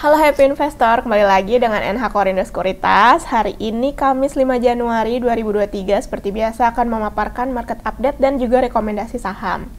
Halo Happy Investor, kembali lagi dengan NH Korindo Sekuritas. Hari ini Kamis 5 Januari 2023, seperti biasa akan memaparkan market update dan juga rekomendasi saham.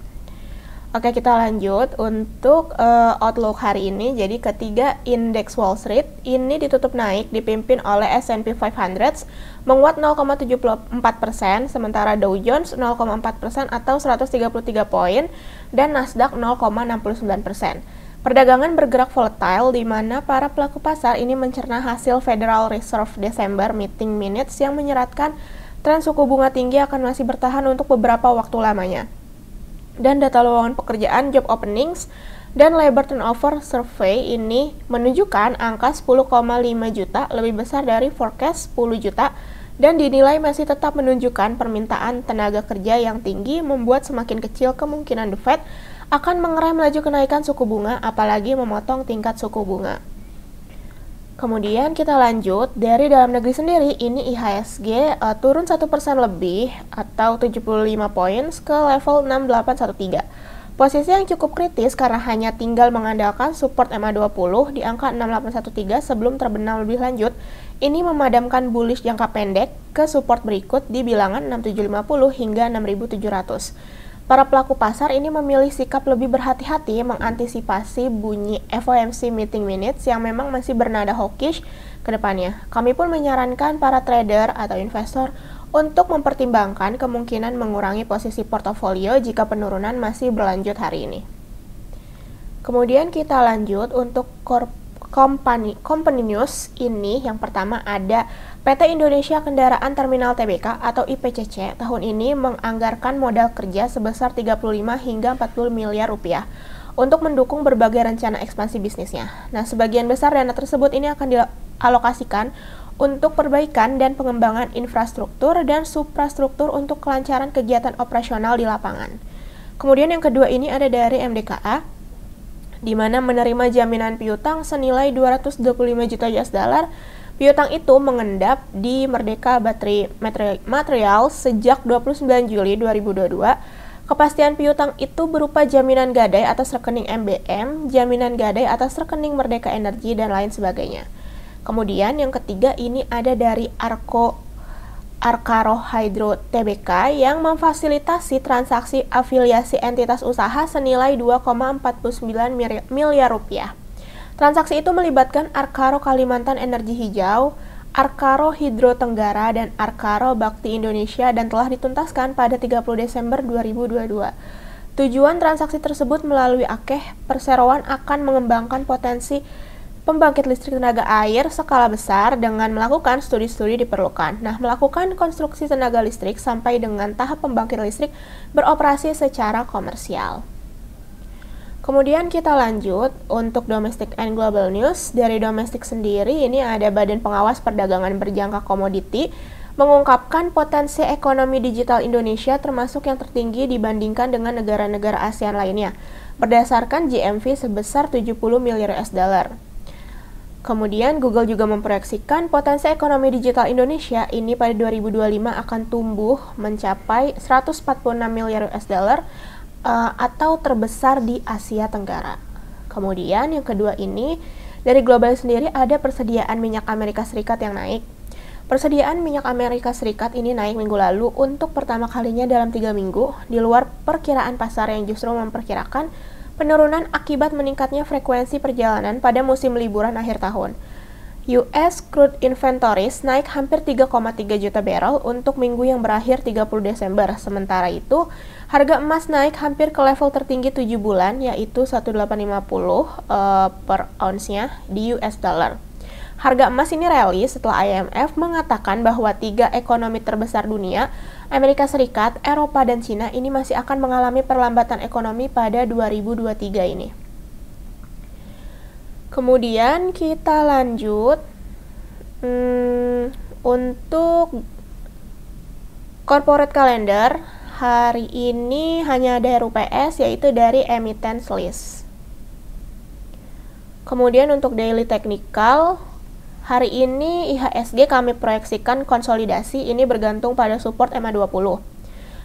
Oke, kita lanjut untuk outlook hari ini. Jadi ketiga, indeks Wall Street ini ditutup naik, dipimpin oleh S&P 500 menguat 0,74%, sementara Dow Jones 0,4% atau 133 poin, dan Nasdaq 0,69%. Perdagangan bergerak volatile di mana para pelaku pasar ini mencerna hasil Federal Reserve Desember Meeting Minutes yang menyeratkan tren suku bunga tinggi akan masih bertahan untuk beberapa waktu lamanya. Dan data lowongan pekerjaan, job openings, dan labor turnover survey ini menunjukkan angka 10,5 juta lebih besar dari forecast 10 juta dan dinilai masih tetap menunjukkan permintaan tenaga kerja yang tinggi membuat semakin kecil kemungkinan The Fed akan mengerem laju kenaikan suku bunga, apalagi memotong tingkat suku bunga. Kemudian kita lanjut, dari dalam negeri sendiri, ini IHSG turun 1% lebih atau 75 poin ke level 6813. Posisi yang cukup kritis karena hanya tinggal mengandalkan support MA20 di angka 6813 sebelum terbenam lebih lanjut. Ini memadamkan bullish jangka pendek ke support berikut di bilangan 6750 hingga 6700. Para pelaku pasar ini memilih sikap lebih berhati-hati mengantisipasi bunyi FOMC meeting minutes yang memang masih bernada hawkish ke depannya. Kami pun menyarankan para trader atau investor untuk mempertimbangkan kemungkinan mengurangi posisi portofolio jika penurunan masih berlanjut hari ini. Kemudian kita lanjut untuk company news ini. Yang pertama ada PT Indonesia Kendaraan Terminal Tbk atau IPCC tahun ini menganggarkan modal kerja sebesar 35 hingga 40 miliar rupiah untuk mendukung berbagai rencana ekspansi bisnisnya. Nah, sebagian besar dana tersebut ini akan dialokasikan untuk perbaikan dan pengembangan infrastruktur dan suprastruktur untuk kelancaran kegiatan operasional di lapangan. Kemudian yang kedua ini ada dari MDKA, di mana menerima jaminan piutang senilai 225 juta US dollar. Piutang itu mengendap di Merdeka Battery Materials sejak 29 Juli 2022. Kepastian piutang itu berupa jaminan gadai atas rekening MBM, jaminan gadai atas rekening Merdeka Energi, dan lain sebagainya. Kemudian yang ketiga ini ada dari Arcaro Hydro Tbk yang memfasilitasi transaksi afiliasi entitas usaha senilai 2,49 miliar rupiah. Transaksi itu melibatkan Arcaro Kalimantan Energi Hijau, Arcaro Hidro Tenggara, dan Arcaro Bakti Indonesia dan telah dituntaskan pada 30 Desember 2022. Tujuan transaksi tersebut melalui Akeh Perseroan akan mengembangkan potensi pembangkit listrik tenaga air skala besar dengan melakukan studi-studi diperlukan. Nah, melakukan konstruksi tenaga listrik sampai dengan tahap pembangkit listrik beroperasi secara komersial. Kemudian kita lanjut untuk domestic and global news. Dari domestik sendiri ini ada Badan Pengawas Perdagangan Berjangka Komoditi mengungkapkan potensi ekonomi digital Indonesia termasuk yang tertinggi dibandingkan dengan negara-negara ASEAN lainnya berdasarkan GMV sebesar 70 miliar US dollar. Kemudian Google juga memproyeksikan potensi ekonomi digital Indonesia ini pada 2025 akan tumbuh mencapai 146 miliar US dollar atau terbesar di Asia Tenggara. Kemudian yang kedua ini, dari global sendiri ada persediaan minyak Amerika Serikat yang naik. Persediaan minyak Amerika Serikat ini naik minggu lalu untuk pertama kalinya dalam 3 minggu, di luar perkiraan pasar yang justru memperkirakan penurunan akibat meningkatnya frekuensi perjalanan pada musim liburan akhir tahun. US crude inventories naik hampir 3,3 juta barrel untuk minggu yang berakhir 30 Desember. Sementara itu, harga emas naik hampir ke level tertinggi 7 bulan, yaitu 1850 per ounce-nya di US dollar. Harga emas ini rally setelah IMF mengatakan bahwa 3 ekonomi terbesar dunia, Amerika Serikat, Eropa, dan Cina ini masih akan mengalami perlambatan ekonomi pada 2023 ini. Kemudian kita lanjut untuk corporate calendar. Hari ini hanya ada RUPS, yaitu dari emittance list. Kemudian untuk daily technical, hari ini IHSG kami proyeksikan konsolidasi, ini bergantung pada support MA20.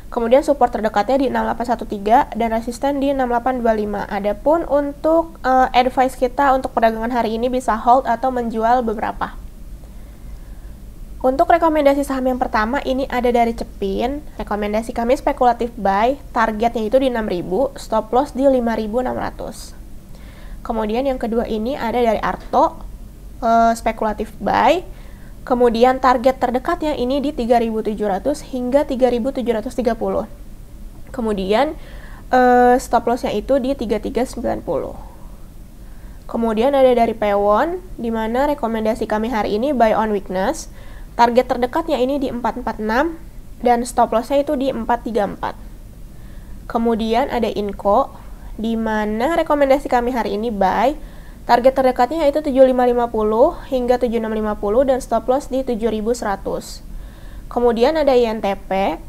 Kemudian support terdekatnya di 6813 dan resisten di 6825. Adapun untuk advice kita untuk perdagangan hari ini bisa hold atau menjual beberapa. Untuk rekomendasi saham yang pertama ini ada dari Cepin. Rekomendasi kami spekulatif buy, targetnya itu di 6.000, stop loss di 5.600. Kemudian yang kedua ini ada dari Arto, spekulatif buy. Kemudian target terdekatnya ini di 3.700 hingga 3.730. Kemudian stop lossnya itu di 3390. Kemudian ada dari Pewon, di mana rekomendasi kami hari ini buy on weakness. Target terdekatnya ini di 446 dan stop lossnya itu di 434. Kemudian ada Inco, di mana rekomendasi kami hari ini buy. Target terdekatnya yaitu 7550 hingga 7650 dan stop loss di 7100. Kemudian ada INTP,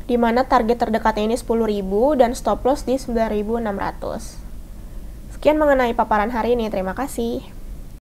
di mana target terdekatnya ini 10.000 dan stop loss di 9.600. Sekian mengenai paparan hari ini, terima kasih.